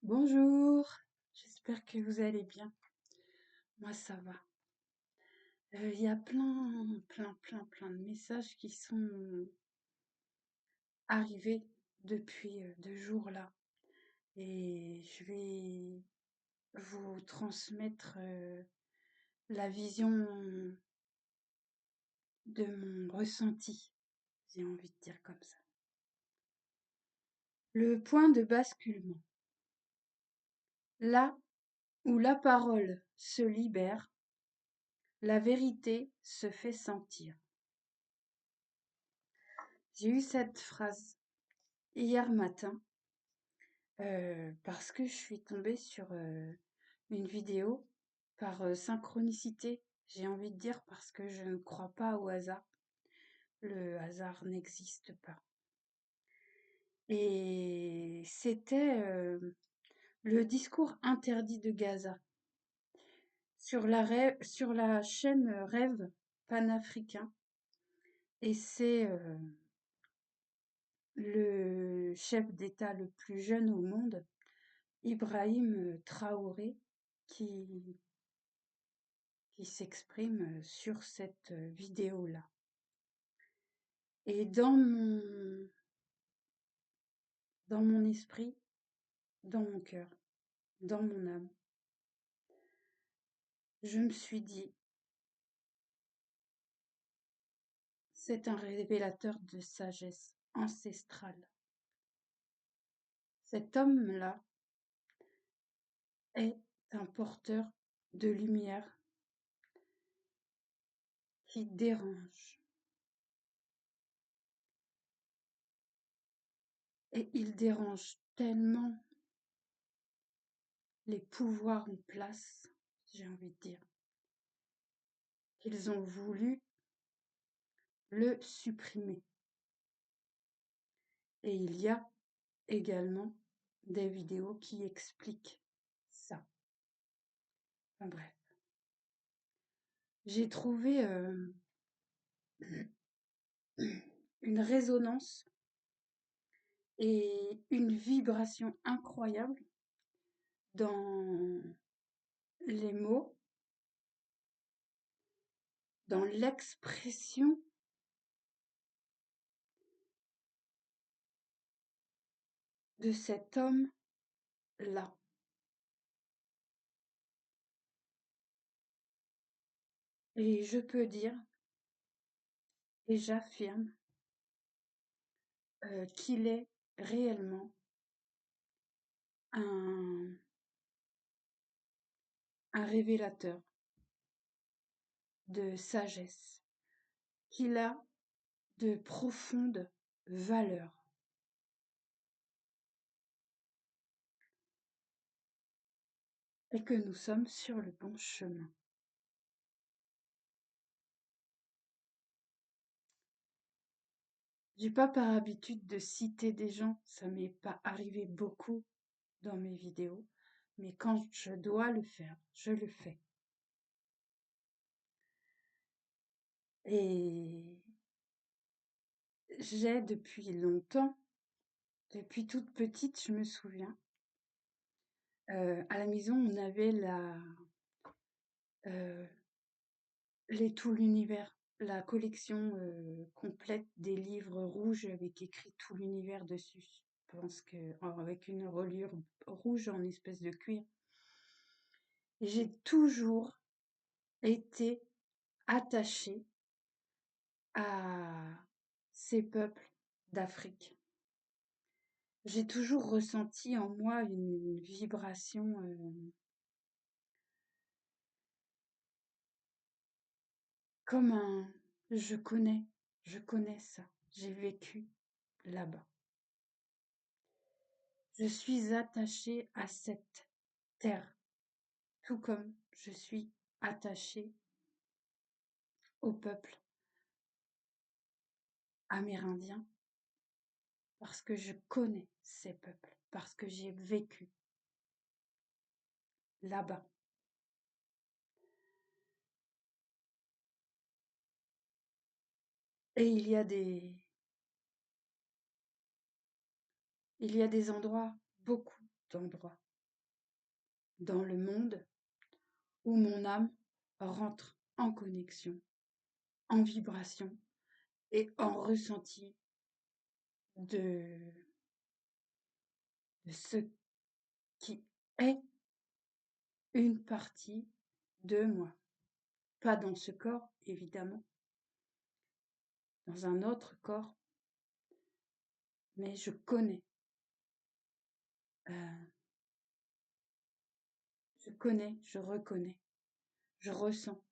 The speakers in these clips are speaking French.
Bonjour, j'espère que vous allez bien. Moi, ça va. Il y a plein de messages qui sont arrivés depuis 2 jours là. Et je vais vous transmettre la vision de mon ressenti, j'ai envie de dire comme ça. Le point de basculement. Là où la parole se libère, la vérité se fait sentir. J'ai eu cette phrase hier matin parce que je suis tombée sur une vidéo par synchronicité, j'ai envie de dire, parce que je ne crois pas au hasard. Le hasard n'existe pas. Et c'était le discours interdit de Gaza sur la chaîne Rêve panafricain. Et c'est le chef d'État le plus jeune au monde, Ibrahim Traoré, qui s'exprime sur cette vidéo-là. Et dans mon esprit, dans mon cœur, dans mon âme, je me suis dit, c'est un révélateur de sagesse ancestrale. Cet homme-là est un porteur de lumière qui dérange. Et il dérange tellement les pouvoirs en place, j'ai envie de dire, qu'ils ont voulu le supprimer. Et il y a également des vidéos qui expliquent ça. Enfin bref. J'ai trouvé une résonance et une vibration incroyable dans les mots, dans l'expression de cet homme-là. Et je peux dire, et j'affirme, qu'il est réellement un révélateur de sagesse, qu'il a de profondes valeurs. Et que nous sommes sur le bon chemin. J'ai pas par habitude de citer des gens, ça m'est pas arrivé beaucoup dans mes vidéos, mais quand je dois le faire, je le fais. Et j'ai depuis longtemps, depuis toute petite, je me souviens, à la maison, on avait les Tout l'univers, la collection complète des livres rouges avec écrit Tout l'univers dessus. Je pense que avec une reliure rouge en espèce de cuir. Et j'ai toujours été attachée à ces peuples d'Afrique. J'ai toujours ressenti en moi une vibration comme un je connais ça, j'ai vécu là-bas. Je suis attachée à cette terre, tout comme je suis attachée au peuple amérindien, parce que je connais ces peuples, parce que j'ai vécu là-bas. Et il y a des endroits, beaucoup d'endroits, dans le monde où mon âme rentre en connexion, en vibration et en ressenti de, de ce qui est une partie de moi. Pas dans ce corps, évidemment, dans un autre corps, mais je connais, je reconnais, je ressens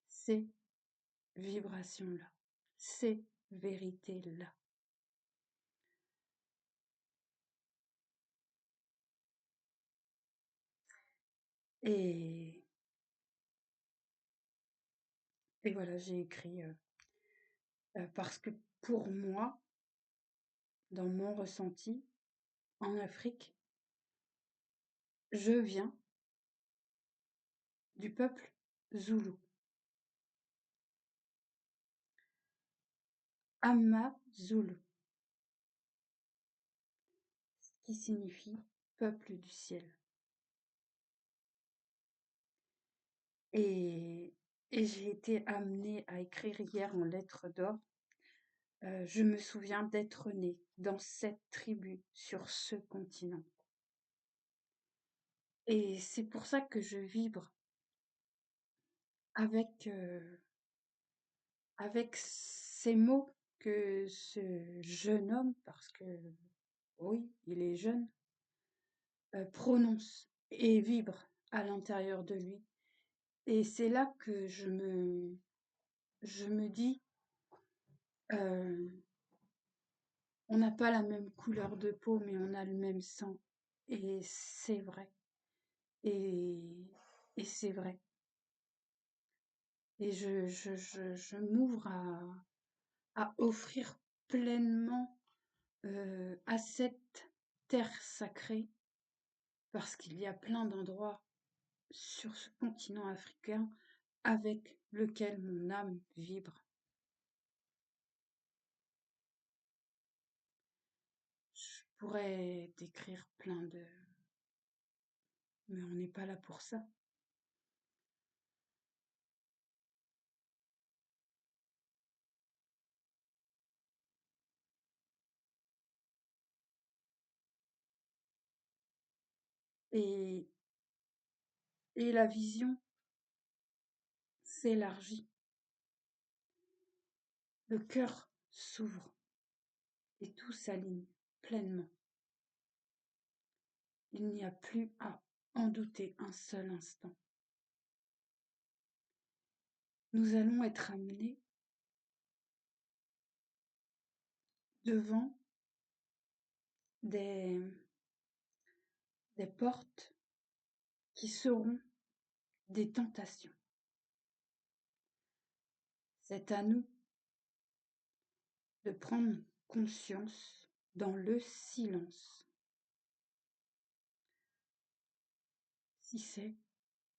ces vibrations-là, ces vérités-là. Et, et voilà, j'ai écrit parce que pour moi, dans mon ressenti, en Afrique, je viens du peuple zoulou. Amazulu, qui signifie peuple du ciel. Et, et j'ai été amenée à écrire hier en lettres d'or. Je me souviens d'être née dans cette tribu, sur ce continent. Et c'est pour ça que je vibre avec, avec ces mots que ce jeune homme, parce que oui, il est jeune, prononce et vibre à l'intérieur de lui. Et c'est là que je me dis, euh, on n'a pas la même couleur de peau, mais on a le même sang. Et c'est vrai. Et, et c'est vrai. Et je m'ouvre à offrir pleinement à cette terre sacrée, parce qu'il y a plein d'endroits sur ce continent africain avec lequel mon âme vibre. Je pourrais décrire plein de... Mais on n'est pas là pour ça. Et, et la vision s'élargit. Le cœur s'ouvre et tout s'aligne pleinement. Il n'y a plus à en douter un seul instant. Nous allons être amenés devant des, des portes qui seront des tentations. C'est à nous de prendre conscience dans le silence si c'est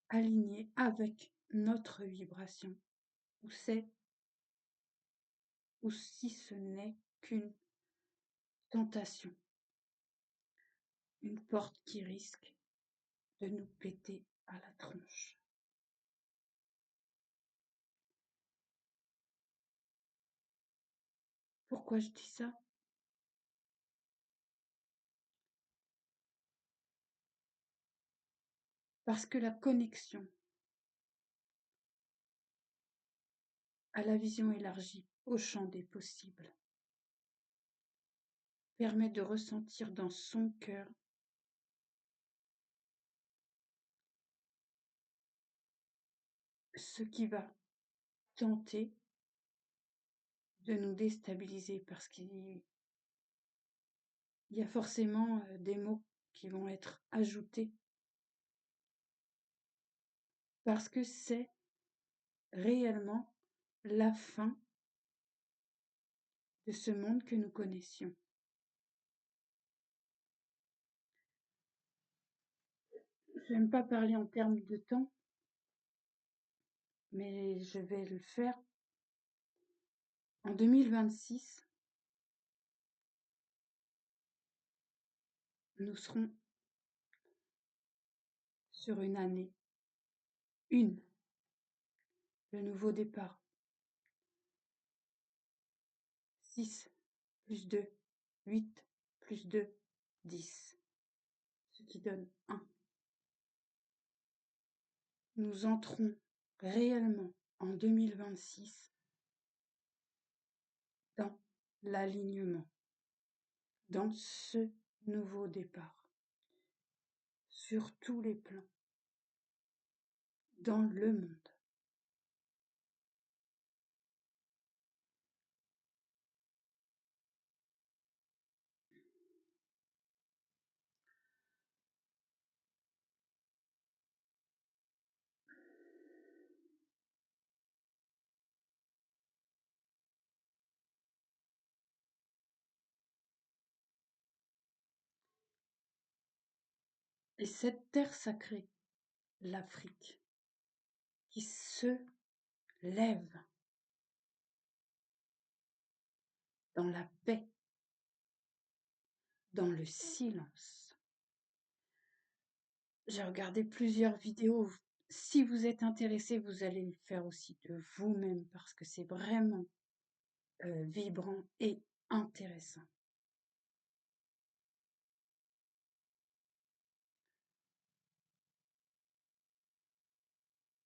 aligné avec notre vibration ou ou si ce n'est qu'une tentation, une porte qui risque de nous péter à la tronche. Pourquoi je dis ça? Parce que la connexion à la vision élargie, au champ des possibles, permet de ressentir dans son cœur ce qui va tenter de nous déstabiliser, parce qu'il y a forcément des mots qui vont être ajoutés, parce que c'est réellement la fin de ce monde que nous connaissions. Je n'aime pas parler en termes de temps, mais je vais le faire. En 2026, nous serons sur une année. Une. Le nouveau départ. 6 plus 2, 8 plus 2, 10. Ce qui donne 1. Nous entrons réellement en 2026 dans l'alignement, dans ce nouveau départ, sur tous les plans, dans le monde. Et cette terre sacrée, l'Afrique, qui se lève dans la paix, dans le silence. J'ai regardé plusieurs vidéos. Si vous êtes intéressé, vous allez le faire aussi de vous-même parce que c'est vraiment vibrant et intéressant.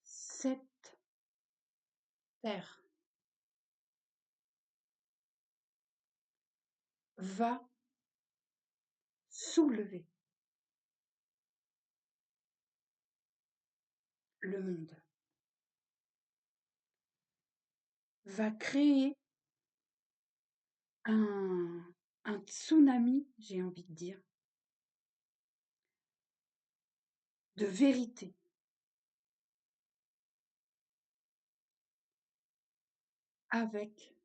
Cette terre va soulever le monde, va créer un tsunami, j'ai envie de dire, de vérité, avec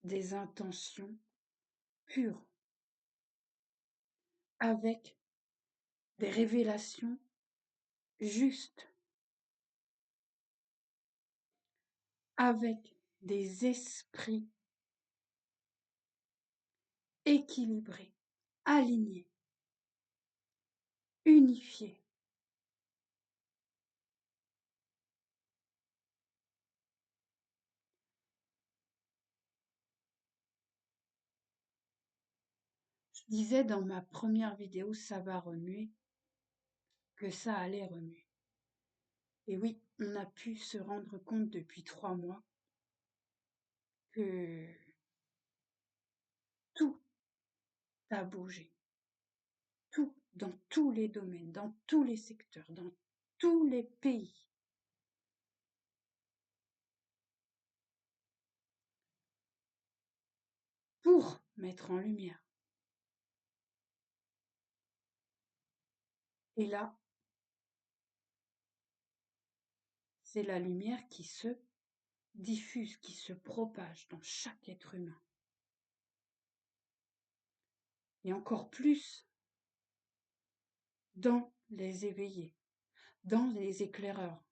des intentions pures, avec des révélations justes, avec des esprits équilibrés, alignés, unifiés. Je disais dans ma première vidéo, ça va remuer, que ça allait remuer. Et oui, on a pu se rendre compte depuis 3 mois que tout a bougé. Tout, dans tous les domaines, dans tous les secteurs, dans tous les pays. Pour mettre en lumière. Et là, c'est la lumière qui se diffuse, qui se propage dans chaque être humain. Et encore plus dans les éveillés, dans les éclaireurs,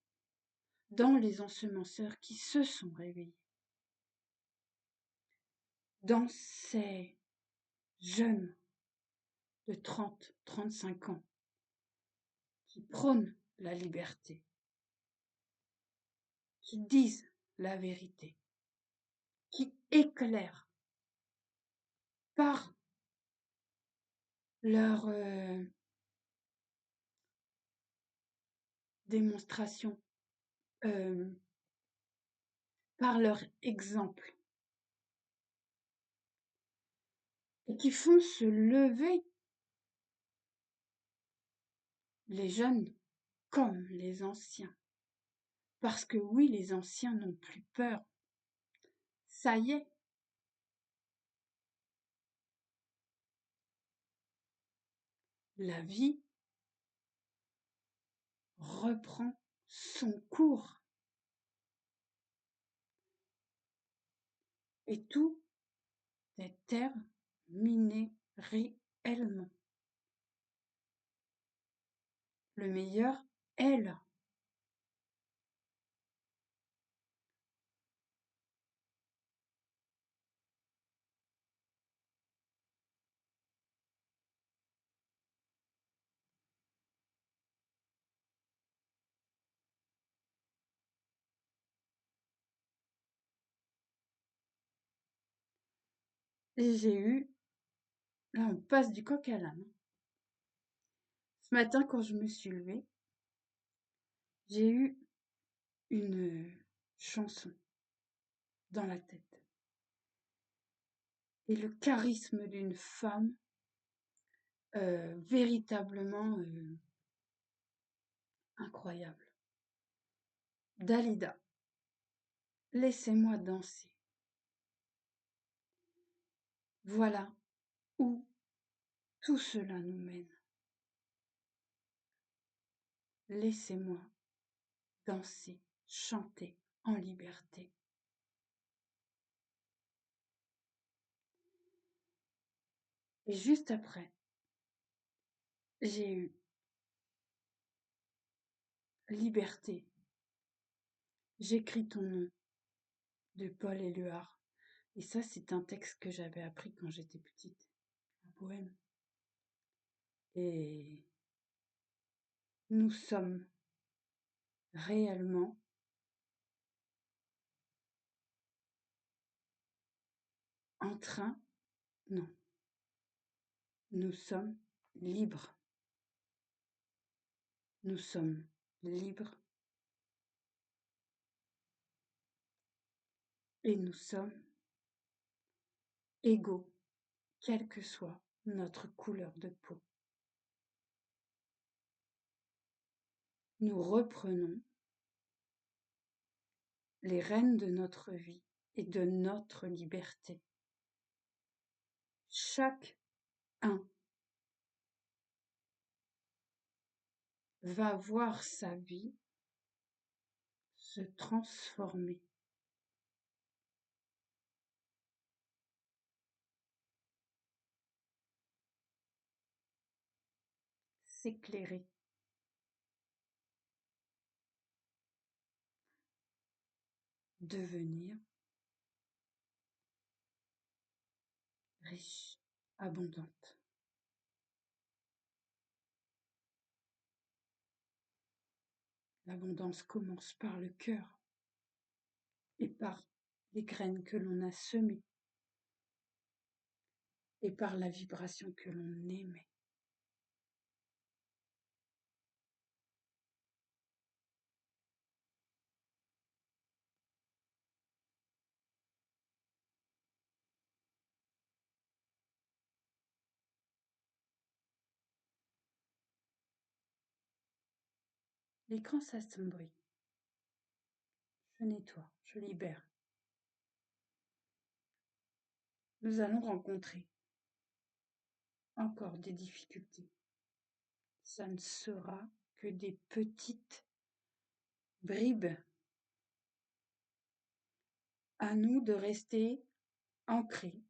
dans les ensemenceurs qui se sont réveillés, dans ces jeunes de 30, 35 ans qui prônent la liberté, qui disent la vérité, qui éclairent par leur démonstration, par leur exemple, et qui font se lever les jeunes comme les anciens. Parce que oui, les anciens n'ont plus peur. Ça y est. La vie reprend son cours. Et tout est terminé réellement. Le meilleur est là. Et là on passe du coq à l'âne. Ce matin quand je me suis levée, j'ai eu une chanson dans la tête. Et le charisme d'une femme, véritablement incroyable. Dalida, laissez-moi danser. Voilà où tout cela nous mène. Laissez-moi danser, chanter en liberté. Et juste après, j'ai eu liberté. J'écris ton nom de Paul Éluard. Et ça, c'est un texte que j'avais appris quand j'étais petite, un poème. Et nous sommes réellement en train, non, nous sommes libres. Nous sommes libres et nous sommes égaux, quelle que soit notre couleur de peau. Nous reprenons les rênes de notre vie et de notre liberté. Chacun va voir sa vie se transformer. S'éclairer. Devenir riche, abondante. L'abondance commence par le cœur et par les graines que l'on a semées et par la vibration que l'on émet. L'écran s'assombrit. Je nettoie, je libère. Nous allons rencontrer encore des difficultés. Ça ne sera que des petites bribes. À nous de rester ancrés,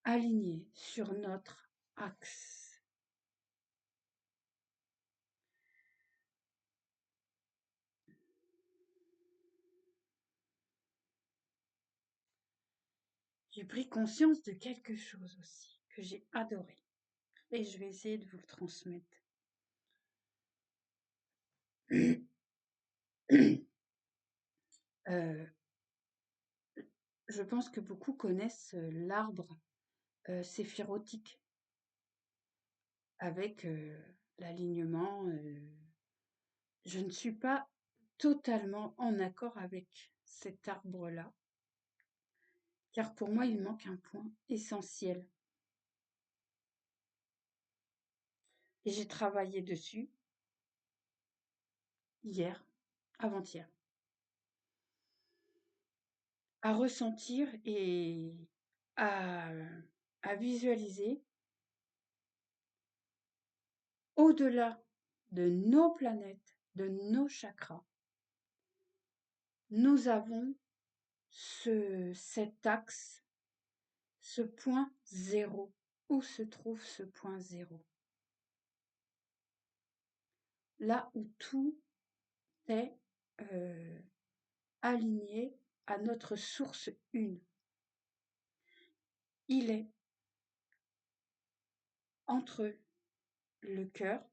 alignés sur notre axe. J'ai pris conscience de quelque chose aussi que j'ai adoré et je vais essayer de vous le transmettre. Euh, je pense que beaucoup connaissent l'arbre séphirotique avec l'alignement. Je ne suis pas totalement en accord avec cet arbre-là, car pour moi, il manque un point essentiel. Et j'ai travaillé dessus hier, avant-hier, à ressentir et à, à visualiser au-delà de nos planètes, de nos chakras. Nous avons cet axe, ce point zéro. Où se trouve ce point zéro? Là où tout est aligné à notre source une. Il est entre le cœur,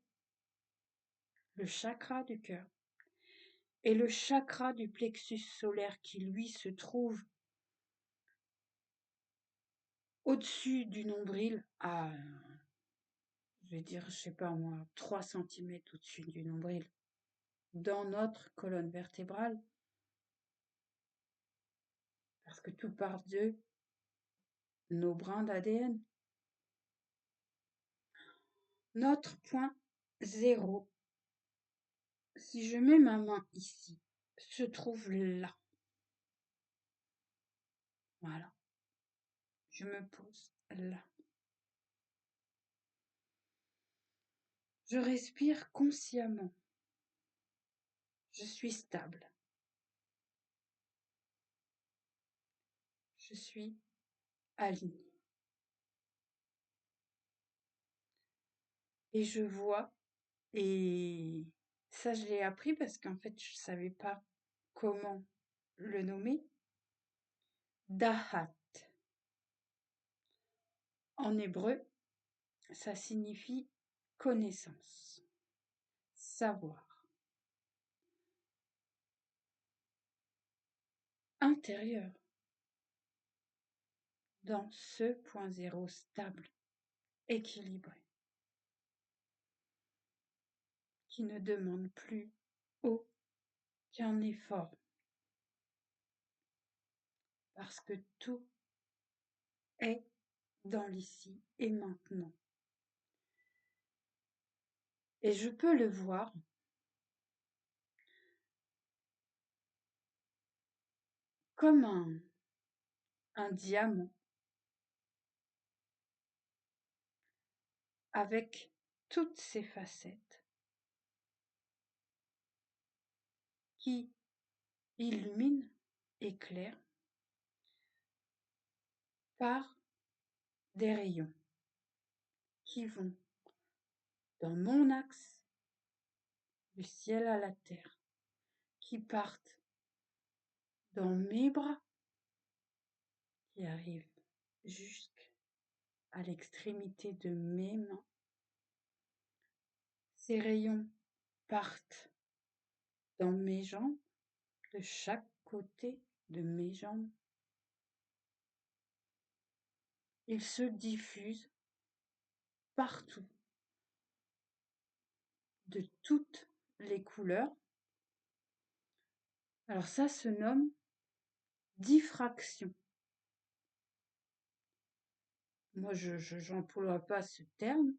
le chakra du cœur, et le chakra du plexus solaire qui, lui, se trouve au-dessus du nombril, à, je vais dire, je sais pas moi, 3 centimètres au-dessus du nombril, dans notre colonne vertébrale, parce que tout part de nos brins d'ADN. Notre point zéro, si je mets ma main ici, se trouve là. Voilà. Je me pose là. Je respire consciemment. Je suis stable. Je suis alignée. Et je vois, et ça je l'ai appris parce qu'en fait je savais pas comment le nommer. Dahat. En hébreu, ça signifie connaissance, savoir, intérieur, dans ce point zéro stable, équilibré, qui ne demande plus aucun effort, parce que tout est dans l'ici et maintenant. Et je peux le voir comme un diamant avec toutes ses facettes qui illumine, éclaire par des rayons qui vont dans mon axe du ciel à la terre, qui partent dans mes bras, qui arrivent jusqu'à l'extrémité de mes mains. Ces rayons partent dans mes jambes, de chaque côté de mes jambes. Ils se diffusent partout, de toutes les couleurs. Alors ça se nomme diffraction. Moi, je n'emploie pas ce terme.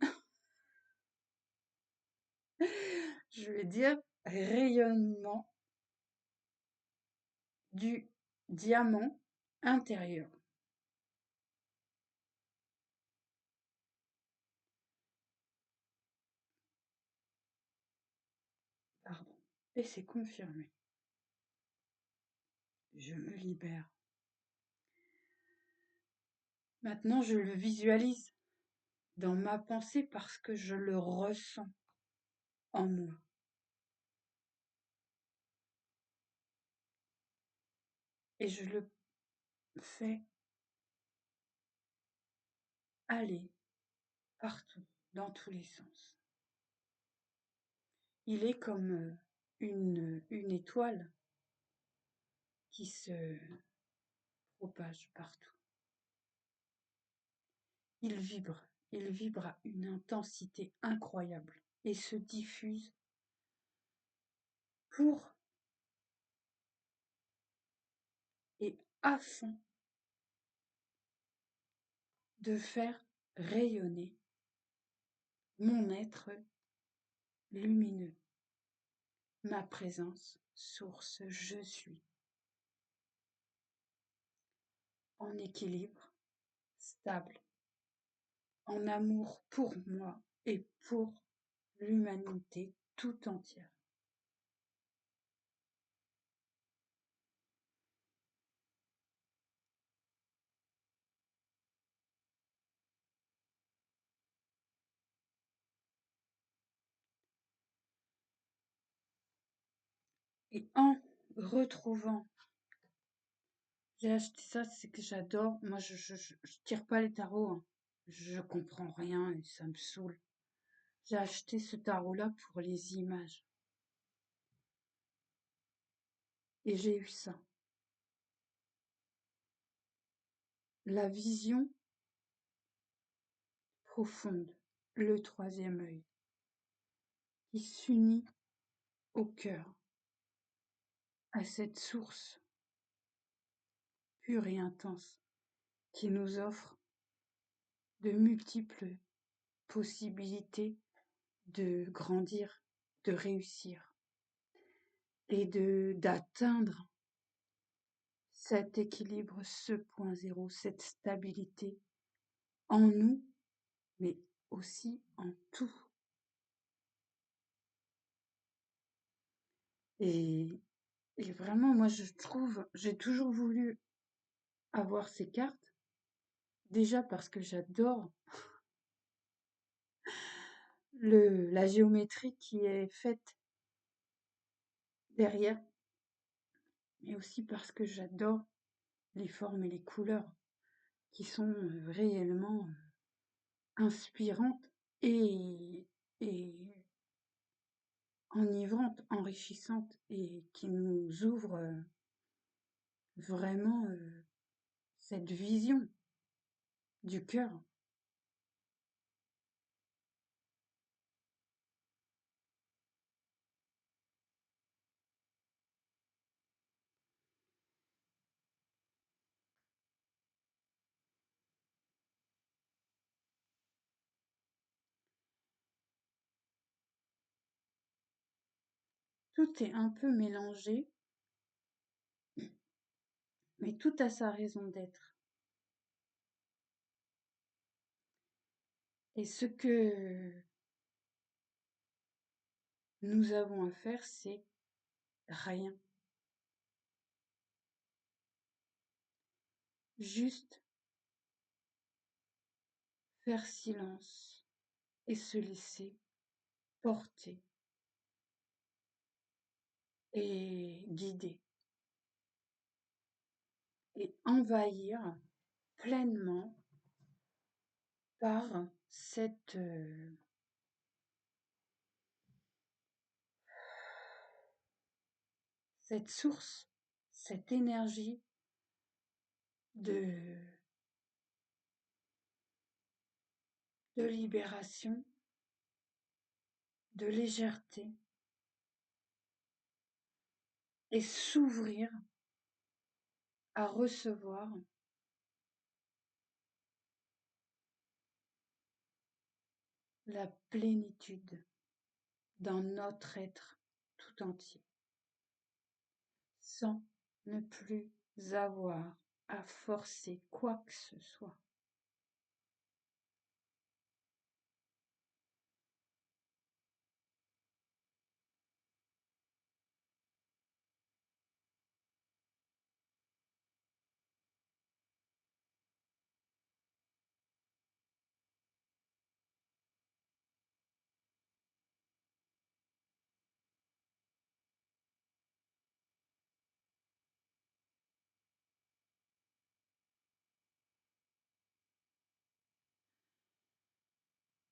Je vais dire rayonnement du diamant intérieur. Pardon. Et c'est confirmé. Je me libère. Maintenant, je le visualise dans ma pensée parce que je le ressens en moi. Et je le fais aller partout, dans tous les sens. Il est comme une étoile qui se propage partout. Il vibre à une intensité incroyable et se diffuse pour et afin de faire rayonner mon être lumineux, ma présence, source, je suis, en équilibre, stable, en amour pour moi et pour l'humanité tout entière. Et en retrouvant, j'ai acheté ça, c'est que j'adore. Moi, je tire pas les tarots, hein. Je comprends rien et ça me saoule. J'ai acheté ce tarot-là pour les images. Et j'ai eu ça. La vision profonde, le troisième œil, qui s'unit au cœur, à cette source pure et intense qui nous offre de multiples possibilités de grandir, de réussir et d'atteindre cet équilibre, ce point zéro, cette stabilité en nous, mais aussi en tout. Et, et vraiment, moi, je trouve, j'ai toujours voulu avoir ces cartes, déjà parce que j'adore la géométrie qui est faite derrière, mais aussi parce que j'adore les formes et les couleurs qui sont réellement inspirantes et, et enivrantes, enrichissantes et qui nous ouvrent vraiment cette vision du cœur. Tout est un peu mélangé, mais tout a sa raison d'être. Et ce que nous avons à faire, c'est rien. Juste faire silence et se laisser porter et guider et envahir pleinement par cette source, cette énergie de, de libération, de légèreté et s'ouvrir à recevoir la plénitude dans notre être tout entier, sans ne plus avoir à forcer quoi que ce soit.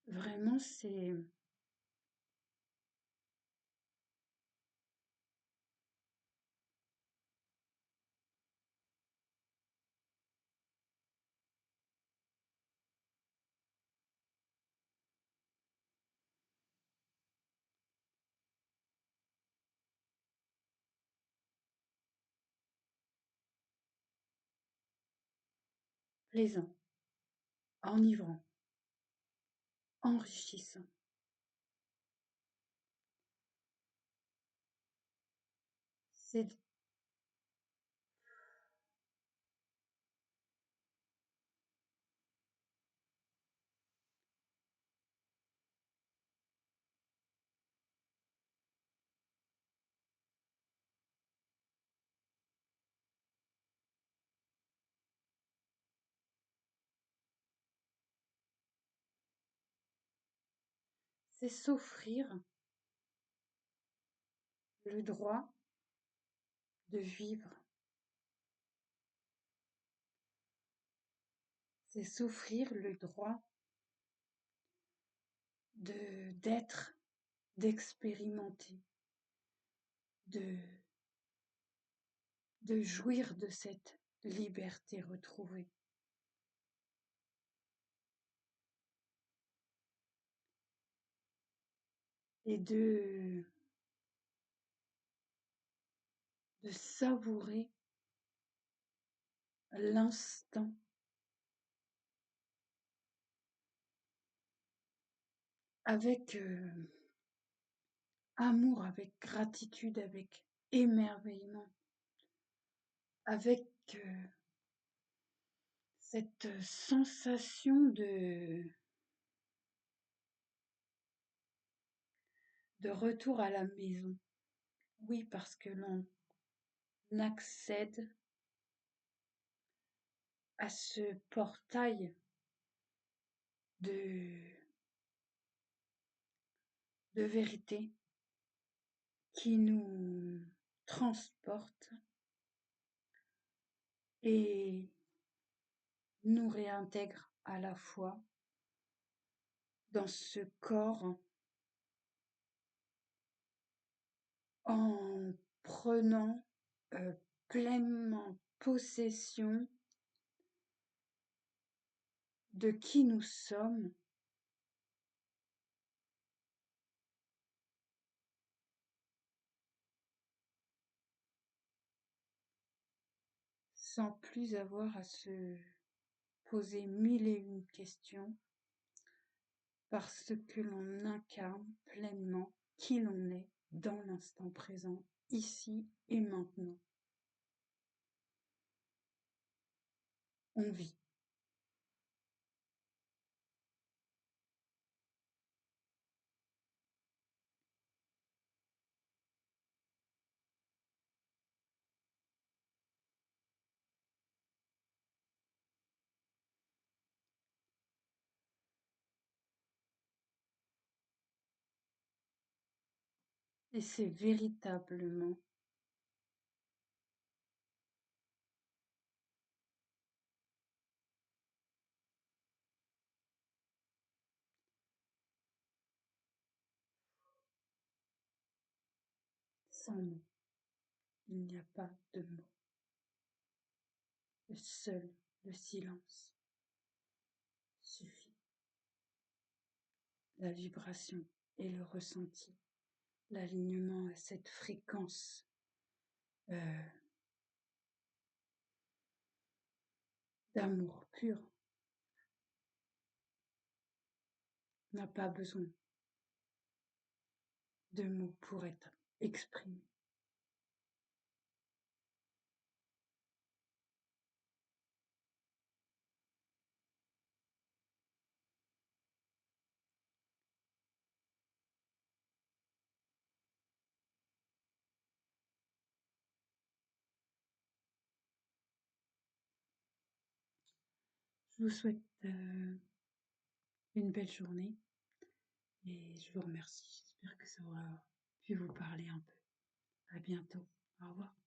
Vraiment, c'est plaisant, enivrant, enrichissant. C'est s'offrir le droit de vivre, c'est s'offrir le droit d'être, d'expérimenter, de, de jouir de cette liberté retrouvée. et de savourer l'instant avec amour, avec gratitude, avec émerveillement, avec cette sensation de retour à la maison. Oui, parce que l'on accède à ce portail de, de vérité qui nous transporte et nous réintègre à la fois dans ce corps en prenant pleinement possession de qui nous sommes sans plus avoir à se poser mille et une questions parce que l'on incarne pleinement qui l'on est dans l'instant présent, ici et maintenant. On vit. Et c'est véritablement sans mots. Il n'y a pas de mots. Seul le silence suffit. La vibration et le ressenti, l'alignement à cette fréquence euh, d'amour pur n'a pas besoin de mots pour être exprimé. Je vous souhaite une belle journée et je vous remercie. J'espère que ça aura pu vous parler un peu. À bientôt. Au revoir.